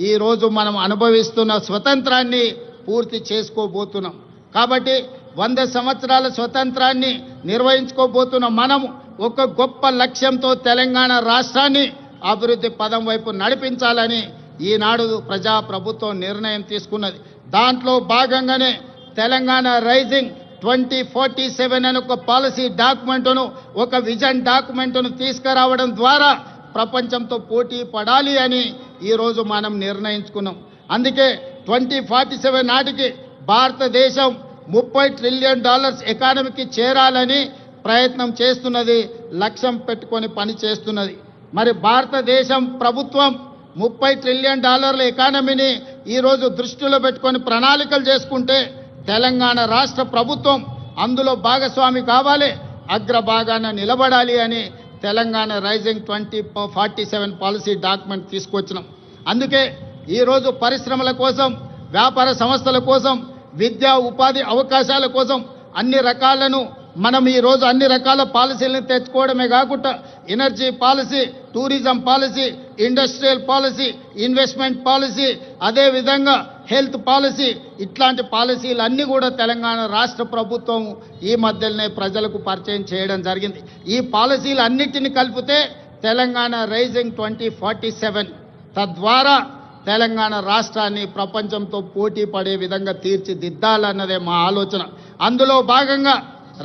ఈరోజు మనం అనుభవిస్తున్న స్వతంత్రాన్ని పూర్తి చేసుకోబోతున్నాం. కాబట్టి 100 సంవత్సరాల స్వతంత్రాన్ని నిర్వహించుకోబోతున్న మనము ఒక గొప్ప లక్ష్యంతో తెలంగాణ రాష్ట్రాన్ని అభివృద్ధి పదం వైపు నడిపించాలని ఈనాడు ప్రజాప్రభుత్వం నిర్ణయం తీసుకున్నది. దాంట్లో భాగంగానే తెలంగాణ రైజింగ్ 2047 అనే ఒక పాలసీ డాక్యుమెంట్ను, ఒక విజన్ డాక్యుమెంట్ను తీసుకురావడం ద్వారా ప్రపంచంతో పోటీ పడాలి అని ఈరోజు మనం నిర్ణయించుకున్నాం. అందుకే 2047 నాటికి భారతదేశం $30 ట్రిలియన్ ఎకానమీకి చేరాలని ప్రయత్నం చేస్తున్నది, లక్ష్యం పెట్టుకొని పని చేస్తున్నది. మరి భారతదేశం ప్రభుత్వం $30 ట్రిలియన్ ఎకానమీని ఈరోజు దృష్టిలో పెట్టుకొని ప్రణాళికలు చేసుకుంటే తెలంగాణ రాష్ట్ర ప్రభుత్వం అందులో భాగస్వామి కావాలి, అగ్రభాగాన నిలబడాలి అని తెలంగాణ రైజింగ్ 2047 పాలసీ డాక్యుమెంట్ తీసుకొచ్చినాం. అందుకే ఈరోజు పరిశ్రమల కోసం, వ్యాపార సంస్థల కోసం, విద్యా ఉపాధి అవకాశాల కోసం అన్ని రకాలను మనం ఈరోజు అన్ని రకాల పాలసీలను తెచ్చుకోవడమే కాకుండా energy policy, tourism policy, industrial policy, investment policy, అదేవిధంగా హెల్త్ పాలసీ, ఇట్లాంటి పాలసీలన్నీ కూడా తెలంగాణ రాష్ట్ర ప్రభుత్వం ఈ మధ్యలోనే ప్రజలకు పరిచయం చేయడం జరిగింది. ఈ పాలసీలన్నిటిని కలిపితే తెలంగాణ రైజింగ్ 2047 తద్వారా తెలంగాణ రాష్ట్రాన్ని ప్రపంచంతో పోటీ పడే విధంగా తీర్చిదిద్దాలన్నదే మా ఆలోచన. అందులో భాగంగా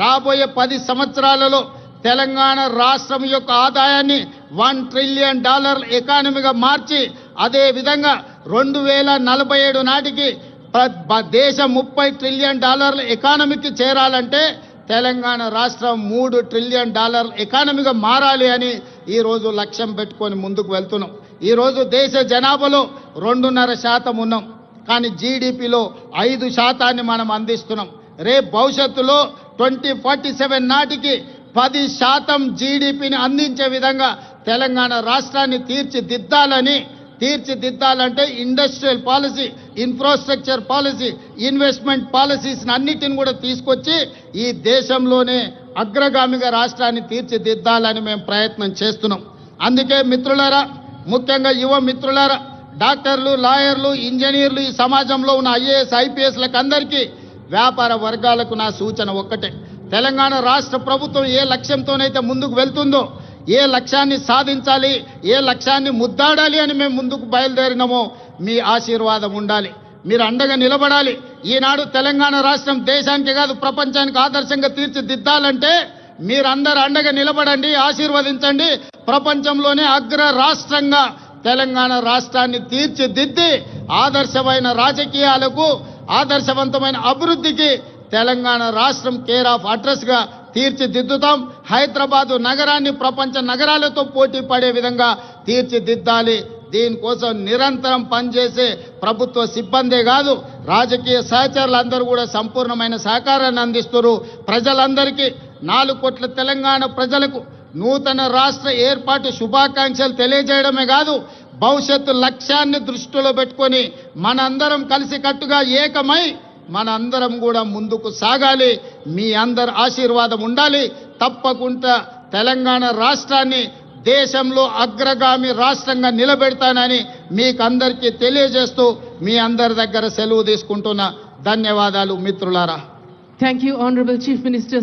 రాబోయే 10 సంవత్సరాలలో తెలంగాణ రాష్ట్రం యొక్క ఆదాయాన్ని $1 ట్రిలియన్ ఎకానమీగా మార్చి, అదే విధంగా 2047 నాటికి దేశం $30 ట్రిలియన్ ఎకానమీకి చేరాలంటే తెలంగాణ రాష్ట్రం $3 ట్రిలియన్ ఎకానమీగా మారాలి అని ఈరోజు లక్ష్యం పెట్టుకొని ముందుకు వెళ్తున్నాం. ఈరోజు దేశ జనాభాలో 2.5% ఉన్నాం, కానీ జీడిపిలో 5% మనం అందిస్తున్నాం. రేపు భవిష్యత్తులో 2047 నాటికి 10% జీడిపిని అందించే విధంగా తెలంగాణ రాష్ట్రాన్ని తీర్చిదిద్దాలంటే industrial policy, infrastructure policy, investment policies అన్నిటిని కూడా తీసుకొచ్చి ఈ దేశంలోనే అగ్రగామిగా రాష్ట్రాన్ని తీర్చిదిద్దాలని మేము ప్రయత్నం చేస్తున్నాం. అందుకే మిత్రులారా, ముఖ్యంగా యువ మిత్రులారా, డాక్టర్లు, లాయర్లు, ఇంజనీర్లు, ఈ సమాజంలో ఉన్న IAS, IPSలకు అందరికీ, వ్యాపార వర్గాలకు నా సూచన ఒక్కటే: తెలంగాణ రాష్ట్ర ప్రభుత్వం ఏ లక్ష్యంతోనైతే ముందుకు వెళ్తుందో, ఏ లక్ష్యాన్ని సాధించాలి, ఏ లక్ష్యాన్ని ముద్దాడాలి అని మేము ముందుకు బయలుదేరినామో మీ ఆశీర్వాదం ఉండాలి, మీరు అండగా నిలబడాలి. ఈనాడు తెలంగాణ రాష్ట్రం దేశానికి కాదు ప్రపంచానికి ఆదర్శంగా తీర్చిదిద్దాలంటే మీరందరూ అండగా నిలబడండి, ఆశీర్వదించండి. ప్రపంచంలోనే అగ్ర రాష్ట్రంగా తెలంగాణ రాష్ట్రాన్ని తీర్చిదిద్ది ఆదర్శమైన రాజకీయాలకు, ఆదర్శవంతమైన అభివృద్ధికి తెలంగాణ రాష్ట్రం కేర్ ఆఫ్ అడ్రస్గా తీర్చిదిద్దుతాం. హైదరాబాదు నగరాన్ని ప్రపంచ నగరాలతో పోటీ పడే విధంగా తీర్చిదిద్దాలి. దీనికోసం నిరంతరం పనిచేసే ప్రభుత్వ సిబ్బందే కాదు, రాజకీయ సహచరులందరూ కూడా సంపూర్ణమైన సహకారాన్ని అందిస్తారు. ప్రజలందరికీ 4 కోట్ల తెలంగాణ ప్రజలకు నూతన రాష్ట్ర ఏర్పాటు శుభాకాంక్షలు తెలియజేయడమే కాదు, భవిష్యత్తు లక్ష్యాన్ని దృష్టిలో పెట్టుకొని మనందరం కలిసికట్టుగా ఏకమై మనందరం కూడా ముందుకు సాగాలి. మీ అందరి ఆశీర్వాదం ఉండాలి. తప్పకుండా తెలంగాణ రాష్ట్రాన్ని దేశంలో అగ్రగామి రాష్ట్రంగా నిలబెడతానని మీకు అందరికీ తెలియజేస్తూ మీ అందరి దగ్గర సెలవు తీసుకుంటున్నా. ధన్యవాదాలు మిత్రులారా. Thank you, Honorable Chief Minister.